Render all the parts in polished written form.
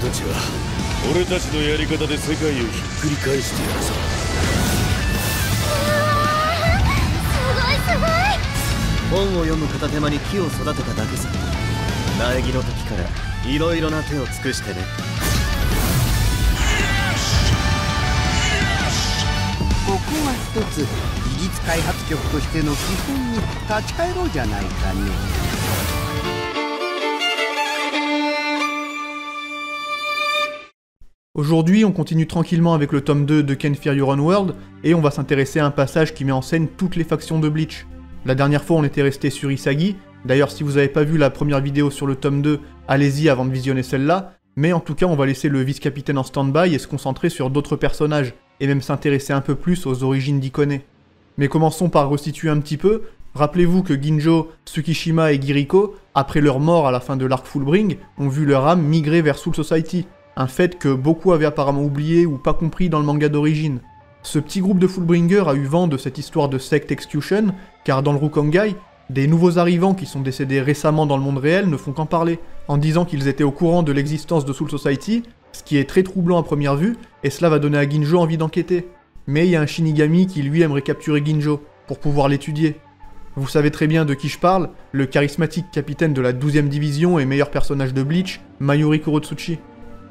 たちは俺たちのやり方で世界をひっくり返してやるぞ。すごい。本を読む片手間に木を育てただけさ。苗木の時からいろいろな手を尽くしてね。ここは一つ技術開発局としての基本に立ち返ろうじゃないかね。Aujourd'hui, on continue tranquillement avec le tome 2 de Ken Fear Your Own World, et on va s'intéresser à un passage qui met en scène toutes les factions de Bleach. La dernière fois, on était resté sur Isagi. D'ailleurs, si vous n'avez pas vu la première vidéo sur le tome 2, allez-y avant de visionner celle-là. Mais en tout cas, on va laisser le vice-capitaine en stand-by et se concentrer sur d'autres personnages, et même s'intéresser un peu plus aux origines d'Ikone. Mais commençons par restituer un petit peu. Rappelez-vous que Ginjo, Tsukishima et Giriko, après leur mort à la fin de l'arc Fullbring, ont vu leur âme migrer vers Soul Society. Un fait que beaucoup avaient apparemment oublié ou pas compris dans le manga d'origine. Ce petit groupe de Fullbringer a eu vent de cette histoire de Sect Execution, car dans le Rukongai, des nouveaux arrivants qui sont décédés récemment dans le monde réel ne font qu'en parler, en disant qu'ils étaient au courant de l'existence de Soul Society, ce qui est très troublant à première vue, et cela va donner à Ginjo envie d'enquêter. Mais il y a un Shinigami qui lui aimerait capturer Ginjo, pour pouvoir l'étudier. Vous savez très bien de qui je parle, le charismatique capitaine de la 12e division et meilleur personnage de Bleach, Mayuri Kurotsuchi.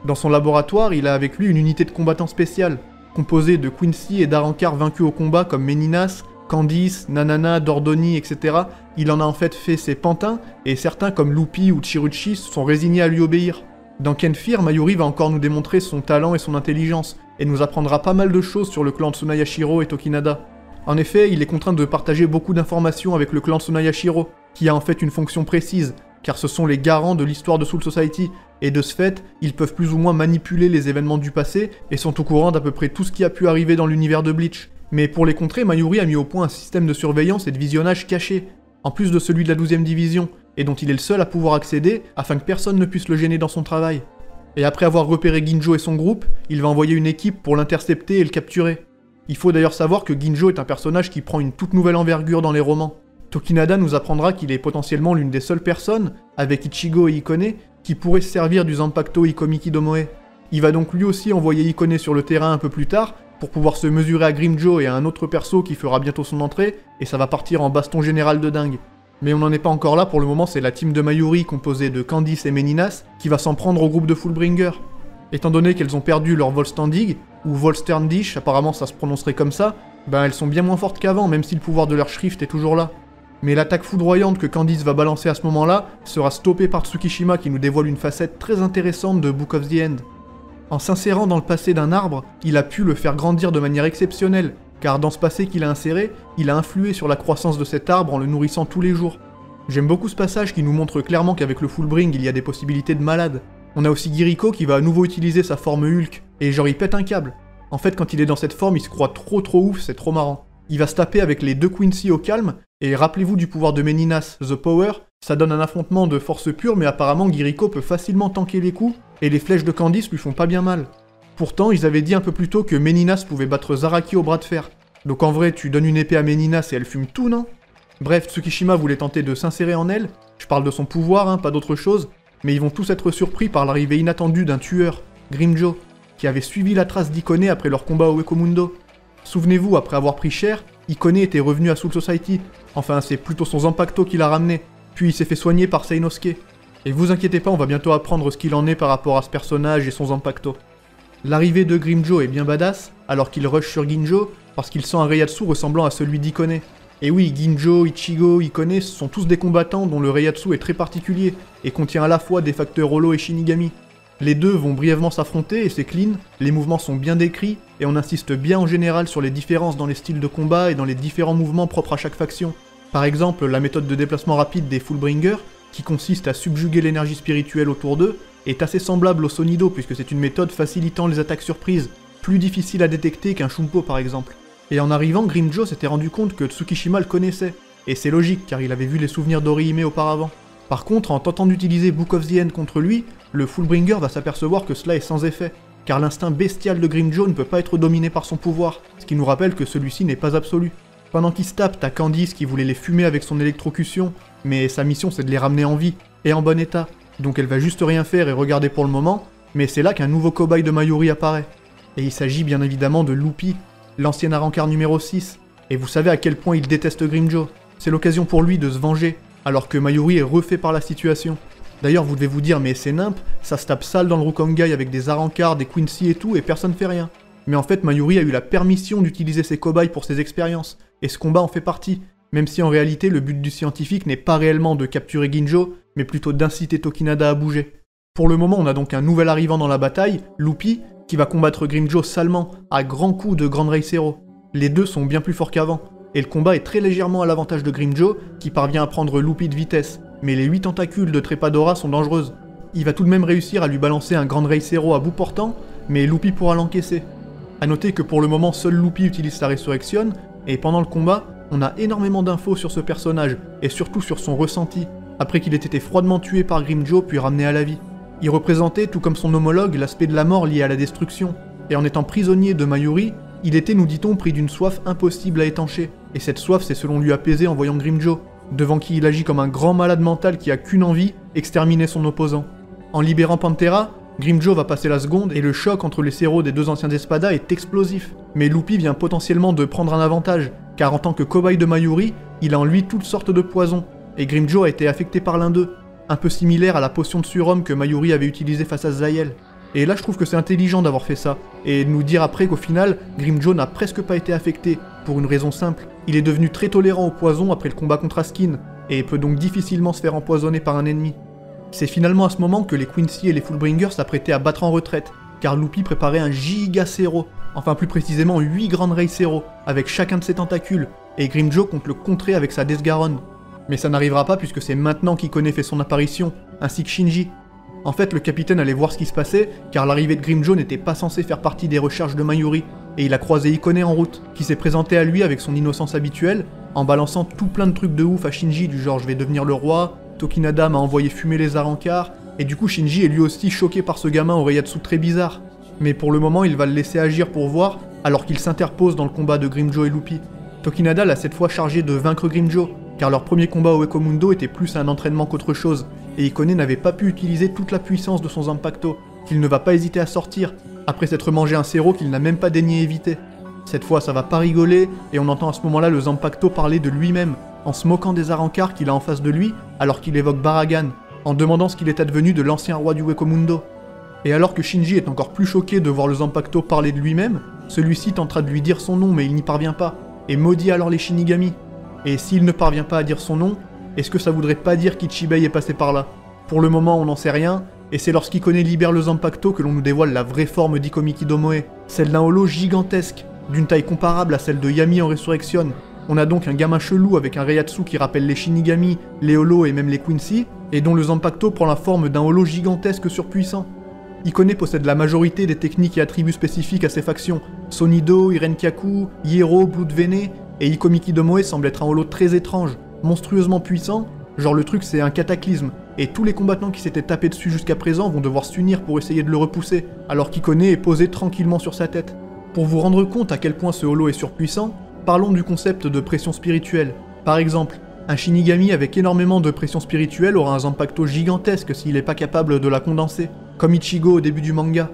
Dans son laboratoire, il a avec lui une unité de combattants spéciale, composée de Quincy et d'Arankar vaincus au combat comme Meninas, Candice, Nanana, Dordoni, etc. Il en a en fait ses pantins, et certains comme Luffy ou Chiruchi sont résignés à lui obéir. Dans Ken Fear, Mayuri va encore nous démontrer son talent et son intelligence, et nous apprendra pas mal de choses sur le clan de Tsunayashiro et Tokinada. En effet, il est contraint de partager beaucoup d'informations avec le clan de Tsunayashiro, qui a en fait une fonction précise, car ce sont les garants de l'histoire de Soul Society, et de ce fait, ils peuvent plus ou moins manipuler les événements du passé, et sont au courant d'à peu près tout ce qui a pu arriver dans l'univers de Bleach. Mais pour les contrer, Mayuri a mis au point un système de surveillance et de visionnage caché, en plus de celui de la 12e division, et dont il est le seul à pouvoir accéder, afin que personne ne puisse le gêner dans son travail. Et après avoir repéré Ginjo et son groupe, il va envoyer une équipe pour l'intercepter et le capturer. Il faut d'ailleurs savoir que Ginjo est un personnage qui prend une toute nouvelle envergure dans les romans. Tokinada nous apprendra qu'il est potentiellement l'une des seules personnes, avec Ichigo et Ikone, qui pourrait se servir du Zanpakuto Ikomiki Domoe. Il va donc lui aussi envoyer Ikone sur le terrain un peu plus tard, pour pouvoir se mesurer à Grimmjow et à un autre perso qui fera bientôt son entrée, et ça va partir en baston général de dingue. Mais on n'en est pas encore là, pour le moment c'est la team de Mayuri composée de Candice et Meninas qui va s'en prendre au groupe de Fullbringer. Étant donné qu'elles ont perdu leur Volstandig, ou Volsterndish, apparemment ça se prononcerait comme ça, ben elles sont bien moins fortes qu'avant, même si le pouvoir de leur Schrift est toujours là. Mais l'attaque foudroyante que Candice va balancer à ce moment-là sera stoppée par Tsukishima qui nous dévoile une facette très intéressante de Book of the End. En s'insérant dans le passé d'un arbre, il a pu le faire grandir de manière exceptionnelle, car dans ce passé qu'il a inséré, il a influé sur la croissance de cet arbre en le nourrissant tous les jours. J'aime beaucoup ce passage qui nous montre clairement qu'avec le Fullbring il y a des possibilités de malade. On a aussi Giriko qui va à nouveau utiliser sa forme Hulk, et genre il pète un câble. En fait quand il est dans cette forme il se croit trop ouf, c'est trop marrant. Il va se taper avec les deux Quincy au calme, et rappelez-vous du pouvoir de Meninas, The Power, ça donne un affrontement de force pure, mais apparemment Giriko peut facilement tanker les coups, et les flèches de Candice lui font pas bien mal. Pourtant, ils avaient dit un peu plus tôt que Meninas pouvait battre Zaraki au bras de fer. Donc en vrai, tu donnes une épée à Meninas et elle fume tout, non? Bref, Tsukishima voulait tenter de s'insérer en elle, je parle de son pouvoir, hein, pas d'autre chose, mais ils vont tous être surpris par l'arrivée inattendue d'un tueur, Grimmjow, qui avait suivi la trace d'Ikone après leur combat au Ekomundo. Souvenez-vous, après avoir pris cher, Ikone était revenu à Soul Society. Enfin, c'est plutôt son Zanpakuto qui l'a ramené. Puis il s'est fait soigner par Seinosuke. Et vous inquiétez pas, on va bientôt apprendre ce qu'il en est par rapport à ce personnage et son Zanpakuto. L'arrivée de Grimmjow est bien badass, alors qu'il rush sur Ginjo, parce qu'il sent un Reiatsu ressemblant à celui d'Ikone. Et oui, Ginjo, Ichigo, Ikone sont tous des combattants dont le Reiatsu est très particulier, et contient à la fois des facteurs holo et Shinigami. Les deux vont brièvement s'affronter et c'est clean, les mouvements sont bien décrits, et on insiste bien en général sur les différences dans les styles de combat et dans les différents mouvements propres à chaque faction. Par exemple, la méthode de déplacement rapide des Fullbringer, qui consiste à subjuguer l'énergie spirituelle autour d'eux, est assez semblable au Sonido puisque c'est une méthode facilitant les attaques surprises, plus difficile à détecter qu'un Shumpo par exemple. Et en arrivant, Grimmjow s'était rendu compte que Tsukishima le connaissait, et c'est logique car il avait vu les souvenirs d'Orihime auparavant. Par contre, en tentant d'utiliser Book of the End contre lui, le Fullbringer va s'apercevoir que cela est sans effet, car l'instinct bestial de Grimmjow ne peut pas être dominé par son pouvoir, ce qui nous rappelle que celui-ci n'est pas absolu. Pendant qu'il se tape, t'as Candice qui voulait les fumer avec son électrocution, mais sa mission c'est de les ramener en vie, et en bon état, donc elle va juste rien faire et regarder pour le moment, Mais c'est là qu'un nouveau cobaye de Mayuri apparaît. Et il s'agit bien évidemment de Loopy, l'ancien Arrancar numéro 6. Et vous savez à quel point il déteste Grimmjow. C'est l'occasion pour lui de se venger, alors que Mayuri est refait par la situation. D'ailleurs, vous devez vous dire, mais c'est nimp, ça se tape sale dans le Rukongai avec des Arrancars, des Quincy et tout, et personne fait rien. Mais en fait, Mayuri a eu la permission d'utiliser ses cobayes pour ses expériences, et ce combat en fait partie. Même si en réalité, le but du scientifique n'est pas réellement de capturer Ginjo, mais plutôt d'inciter Tokinada à bouger. Pour le moment, on a donc un nouvel arrivant dans la bataille, Loopy, qui va combattre Grimmjow salement, à grands coups de Grand Reisero. Les deux sont bien plus forts qu'avant, et le combat est très légèrement à l'avantage de Grimmjow, qui parvient à prendre Loopy de vitesse, mais les 8 tentacules de Trepadora sont dangereuses. Il va tout de même réussir à lui balancer un Grand Reisero à bout portant, mais Loopy pourra l'encaisser. A noter que pour le moment, seul Loopy utilise sa Resurrection, et pendant le combat, on a énormément d'infos sur ce personnage, et surtout sur son ressenti, après qu'il ait été froidement tué par Grimmjow puis ramené à la vie. Il représentait, tout comme son homologue, l'aspect de la mort lié à la destruction, et en étant prisonnier de Mayuri, il était, nous dit-on, pris d'une soif impossible à étancher, et cette soif s'est selon lui apaisée en voyant Grimmjow, devant qui il agit comme un grand malade mental qui a qu'une envie, exterminer son opposant. En libérant Pantera, Grimmjow va passer la seconde et le choc entre les cerros des deux anciens Espada est explosif. Mais Loopy vient potentiellement de prendre un avantage, car en tant que cobaye de Mayuri, il a en lui toutes sortes de poisons, et Grimmjow a été affecté par l'un d'eux, un peu similaire à la potion de surhomme que Mayuri avait utilisée face à Zayel. Et là je trouve que c'est intelligent d'avoir fait ça, et de nous dire après qu'au final, Grimmjow n'a presque pas été affecté, pour une raison simple, il est devenu très tolérant au poison après le combat contre Askin, et peut donc difficilement se faire empoisonner par un ennemi. C'est finalement à ce moment que les Quincy et les Fullbringers s'apprêtaient à battre en retraite, car Loopy préparait un giga Cero, enfin plus précisément 8 grandes Ray Cero, avec chacun de ses tentacules, et Grimmjow compte le contrer avec sa Death Garonne. Mais ça n'arrivera pas puisque c'est maintenant qu'Ikone fait son apparition, ainsi que Shinji. En fait, le capitaine allait voir ce qui se passait, car l'arrivée de Grimmjow n'était pas censée faire partie des recherches de Mayuri, et il a croisé Ikone en route, qui s'est présenté à lui avec son innocence habituelle, en balançant tout plein de trucs de ouf à Shinji, du genre je vais devenir le roi, Tokinada m'a envoyé fumer les Arrancars, et du coup Shinji est lui aussi choqué par ce gamin au Reiatsu très bizarre. Mais pour le moment, il va le laisser agir pour voir, alors qu'il s'interpose dans le combat de Grimmjow et Loopy. Tokinada l'a cette fois chargé de vaincre Grimmjow, car leur premier combat au Ekomundo était plus un entraînement qu'autre chose, et Ikone n'avait pas pu utiliser toute la puissance de son Zanpakuto, qu'il ne va pas hésiter à sortir, après s'être mangé un Cero qu'il n'a même pas daigné éviter. Cette fois ça va pas rigoler, et on entend à ce moment-là le Zanpakuto parler de lui-même, en se moquant des Arrancars qu'il a en face de lui, alors qu'il évoque Baragan, en demandant ce qu'il est advenu de l'ancien roi du Ekomundo. Et alors que Shinji est encore plus choqué de voir le Zanpakuto parler de lui-même, celui-ci tentera de lui dire son nom mais il n'y parvient pas, et maudit alors les Shinigami. Et s'il ne parvient pas à dire son nom, est-ce que ça voudrait pas dire qu'Ichibei est passé par là? Pour le moment on n'en sait rien, et c'est lorsqu'Ikone libère le Zanpakuto que l'on nous dévoile la vraie forme d'Ikomiki Domoe, celle d'un holo gigantesque, d'une taille comparable à celle de Yami en Resurrection. On a donc un gamin chelou avec un Reiatsu qui rappelle les Shinigami, les holos et même les Quincy, et dont le Zanpakuto prend la forme d'un holo gigantesque surpuissant. Ikone possède la majorité des techniques et attributs spécifiques à ses factions, Sonido, Irenkyaku, Hiero, Bloodvene, et Ikomiki Domoe semble être un holo très étrange, monstrueusement puissant, genre le truc c'est un cataclysme, et tous les combattants qui s'étaient tapés dessus jusqu'à présent vont devoir s'unir pour essayer de le repousser, alors qu'Ikone est posé tranquillement sur sa tête. Pour vous rendre compte à quel point ce holo est surpuissant, parlons du concept de pression spirituelle. Par exemple, un Shinigami avec énormément de pression spirituelle aura un Zanpakuto gigantesque s'il n'est pas capable de la condenser, comme Ichigo au début du manga.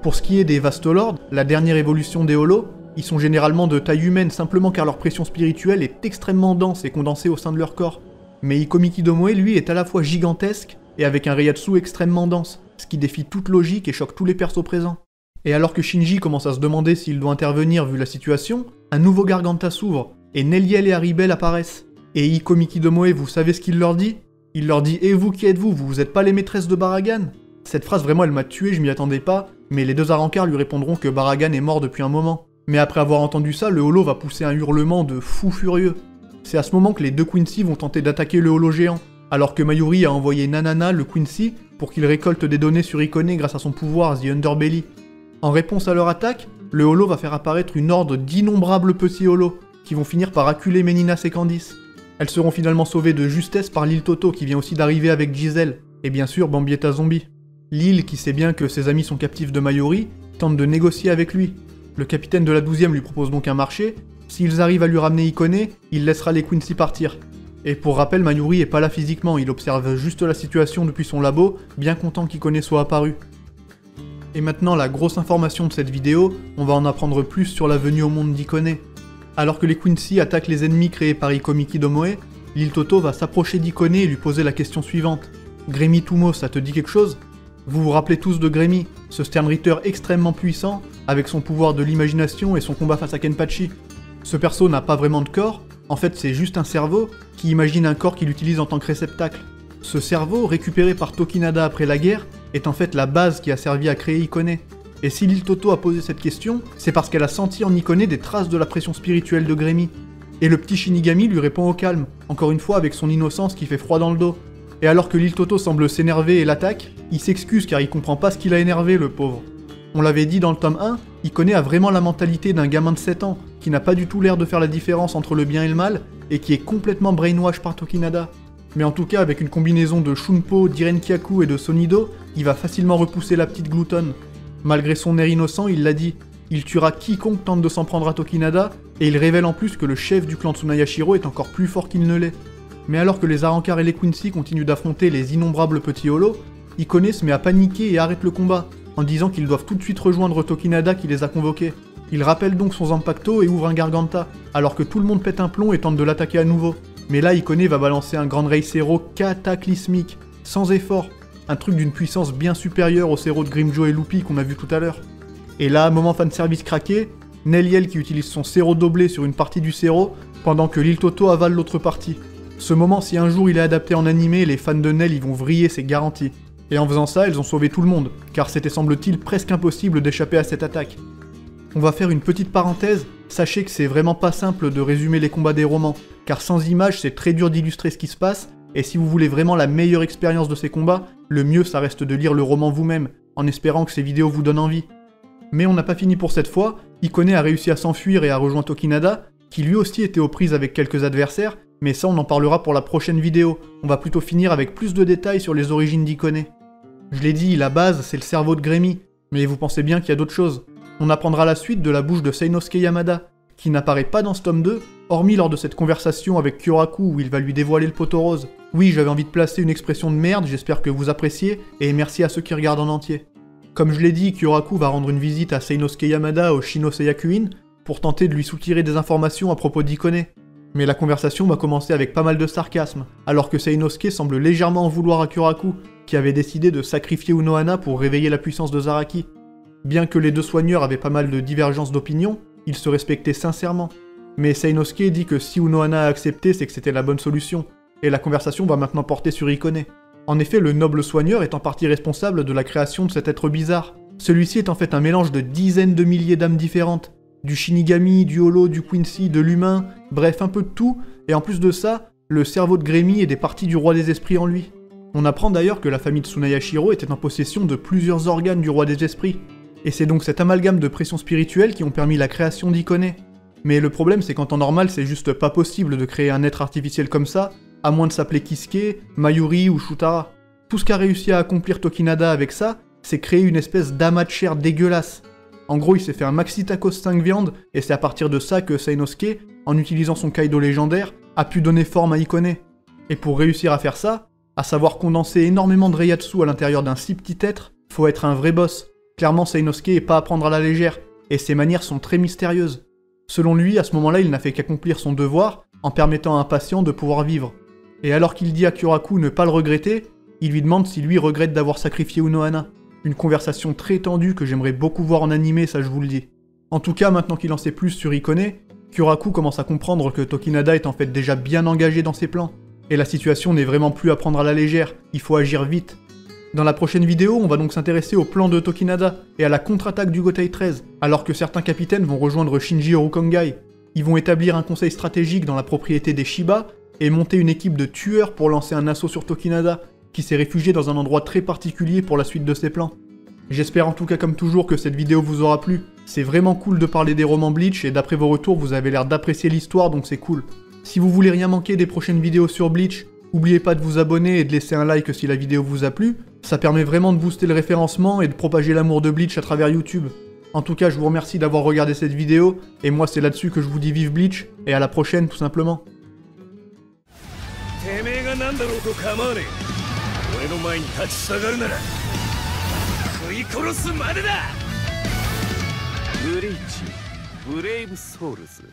Pour ce qui est des Vastolords, la dernière évolution des holos, ils sont généralement de taille humaine simplement car leur pression spirituelle est extrêmement dense et condensée au sein de leur corps. Mais Ikomiki Domoe, lui, est à la fois gigantesque et avec un Reiatsu extrêmement dense, ce qui défie toute logique et choque tous les persos présents. Et alors que Shinji commence à se demander s'il doit intervenir vu la situation, un nouveau Garganta s'ouvre, et Neliel et Haribel apparaissent. Et Ikomiki Domoe, vous savez ce qu'il leur dit? Il leur dit « Et vous, qui êtes-vous? Vous êtes pas les maîtresses de Baragan ?» Cette phrase vraiment elle m'a tué, je m'y attendais pas, mais les deux Arrancars lui répondront que Baragan est mort depuis un moment. Mais après avoir entendu ça, le holo va pousser un hurlement de fou furieux. C'est à ce moment que les deux Quincy vont tenter d'attaquer le holo géant, alors que Mayuri a envoyé Nanana, le Quincy, pour qu'il récolte des données sur Ikone grâce à son pouvoir The Underbelly. En réponse à leur attaque, le holo va faire apparaître une horde d'innombrables petits holos, qui vont finir par acculer Meninas et Candice. Elles seront finalement sauvées de justesse par Lil Toto qui vient aussi d'arriver avec Giselle, et bien sûr Bambietta Zombie. Lil, qui sait bien que ses amis sont captifs de Mayuri, tente de négocier avec lui. Le capitaine de la 12e lui propose donc un marché, s'ils arrivent à lui ramener Ikone, il laissera les Quincy partir. Et pour rappel, Mayuri est pas là physiquement, il observe juste la situation depuis son labo, bien content qu'Ikone soit apparu. Et maintenant la grosse information de cette vidéo, on va en apprendre plus sur la venue au monde d'Ikone. Alors que les Quincy attaquent les ennemis créés par Ikomiki Domoe, Lil Toto va s'approcher d'Ikone et lui poser la question suivante. Grémy Tumo, ça te dit quelque chose? Vous vous rappelez tous de Grémy, ce Stern Ritter extrêmement puissant, avec son pouvoir de l'imagination et son combat face à Kenpachi. Ce perso n'a pas vraiment de corps, en fait c'est juste un cerveau qui imagine un corps qu'il utilise en tant que réceptacle. Ce cerveau, récupéré par Tokinada après la guerre, est en fait la base qui a servi à créer Ikone. Et si Lil Toto a posé cette question, c'est parce qu'elle a senti en Ikone des traces de la pression spirituelle de Grémy. Et le petit Shinigami lui répond au calme, encore une fois avec son innocence qui fait froid dans le dos. Et alors que Lil Toto semble s'énerver et l'attaque, il s'excuse car il comprend pas ce qu'il a énervé, le pauvre. On l'avait dit dans le tome 1, Ikone a vraiment la mentalité d'un gamin de 7 ans, qui n'a pas du tout l'air de faire la différence entre le bien et le mal, et qui est complètement brainwash par Tokinada. Mais en tout cas, avec une combinaison de Shunpo, d'Irenkyaku et de Sonido, il va facilement repousser la petite gloutonne. Malgré son air innocent, il l'a dit, il tuera quiconque tente de s'en prendre à Tokinada, et il révèle en plus que le chef du clan Tsunayashiro est encore plus fort qu'il ne l'est. Mais alors que les Arrancar et les Quincy continuent d'affronter les innombrables petits holos, Ikone se met à paniquer et arrête le combat, en disant qu'ils doivent tout de suite rejoindre Tokinada qui les a convoqués. Il rappelle donc son Zanpakuto et ouvre un Garganta, alors que tout le monde pète un plomb et tente de l'attaquer à nouveau. Mais là, Ikone va balancer un Grand Race Zero cataclysmique, sans effort, un truc d'une puissance bien supérieure au Zero de Grimmjow et Luffy qu'on a vu tout à l'heure. Et là, moment fanservice craqué, Neliel qui utilise son Zero doublé sur une partie du Zero, pendant que Lil Toto avale l'autre partie. Ce moment, si un jour il est adapté en animé, les fans de Nel y vont vriller, c'est garanti. Et en faisant ça, elles ont sauvé tout le monde, car c'était semble-t-il presque impossible d'échapper à cette attaque. On va faire une petite parenthèse, sachez que c'est vraiment pas simple de résumer les combats des romans, car sans images c'est très dur d'illustrer ce qui se passe, et si vous voulez vraiment la meilleure expérience de ces combats, le mieux ça reste de lire le roman vous-même, en espérant que ces vidéos vous donnent envie. Mais on n'a pas fini pour cette fois, Ikone a réussi à s'enfuir et a rejoint Tokinada, qui lui aussi était aux prises avec quelques adversaires, mais ça on en parlera pour la prochaine vidéo, on va plutôt finir avec plus de détails sur les origines d'Ikone. Je l'ai dit, la base c'est le cerveau de Grémy, mais vous pensez bien qu'il y a d'autres choses. On apprendra la suite de la bouche de Seinosuke Yamada, qui n'apparaît pas dans ce tome 2, hormis lors de cette conversation avec Kyoraku où il va lui dévoiler le poteau rose. Oui, j'avais envie de placer une expression de merde, j'espère que vous appréciez, et merci à ceux qui regardent en entier. Comme je l'ai dit, Kyoraku va rendre une visite à Seinosuke Yamada au Shino-Seiyakuin, pour tenter de lui soutirer des informations à propos d'Ikone. Mais la conversation va commencer avec pas mal de sarcasme, alors que Seinosuke semble légèrement en vouloir à Kyoraku, qui avait décidé de sacrifier Unohana pour réveiller la puissance de Zaraki. Bien que les deux soigneurs avaient pas mal de divergences d'opinion, ils se respectaient sincèrement. Mais Seinosuke dit que si Unohana a accepté, c'est que c'était la bonne solution, et la conversation va maintenant porter sur Ikone. En effet, le noble soigneur est en partie responsable de la création de cet être bizarre. Celui-ci est en fait un mélange de dizaines de milliers d'âmes différentes, du Shinigami, du Holo, du Quincy, de l'humain, bref un peu de tout, et en plus de ça, le cerveau de Grémy et des parties du roi des esprits en lui. On apprend d'ailleurs que la famille Tsunayashiro était en possession de plusieurs organes du roi des esprits. Et c'est donc cet amalgame de pression spirituelle qui ont permis la création d'Ikone. Mais le problème c'est qu'en temps normal c'est juste pas possible de créer un être artificiel comme ça, à moins de s'appeler Kisuke, Mayuri ou Shutara. Tout ce qu'a réussi à accomplir Tokinada avec ça, c'est créer une espèce d'amas de chair dégueulasse. En gros il s'est fait un maxi tacos 5 viandes, et c'est à partir de ça que Seinosuke, en utilisant son Kaido légendaire, a pu donner forme à Ikone. Et pour réussir à faire ça, à savoir condenser énormément de Reiatsu à l'intérieur d'un si petit être, faut être un vrai boss. Clairement, Seinosuke est pas à prendre à la légère, et ses manières sont très mystérieuses. Selon lui, à ce moment-là, il n'a fait qu'accomplir son devoir, en permettant à un patient de pouvoir vivre. Et alors qu'il dit à Kyoraku ne pas le regretter, il lui demande si lui regrette d'avoir sacrifié Unohana. Une conversation très tendue que j'aimerais beaucoup voir en animé, ça je vous le dis. En tout cas, maintenant qu'il en sait plus sur Ikone, Kyoraku commence à comprendre que Tokinada est en fait déjà bien engagé dans ses plans. Et la situation n'est vraiment plus à prendre à la légère, il faut agir vite. Dans la prochaine vidéo, on va donc s'intéresser au plan de Tokinada et à la contre-attaque du Gotei 13, alors que certains capitaines vont rejoindre Shinji Urukongai. Ils vont établir un conseil stratégique dans la propriété des Shiba et monter une équipe de tueurs pour lancer un assaut sur Tokinada, qui s'est réfugié dans un endroit très particulier pour la suite de ses plans. J'espère en tout cas comme toujours que cette vidéo vous aura plu. C'est vraiment cool de parler des romans Bleach et d'après vos retours vous avez l'air d'apprécier l'histoire donc c'est cool. Si vous voulez rien manquer des prochaines vidéos sur Bleach, n'oubliez pas de vous abonner et de laisser un like si la vidéo vous a plu, ça permet vraiment de booster le référencement et de propager l'amour de Bleach à travers YouTube. En tout cas, je vous remercie d'avoir regardé cette vidéo, et moi c'est là-dessus que je vous dis vive Bleach, et à la prochaine tout simplement. 俺の前に立ち塞がるなら食い殺すまでだ。ブリーチブレイブソウルズ。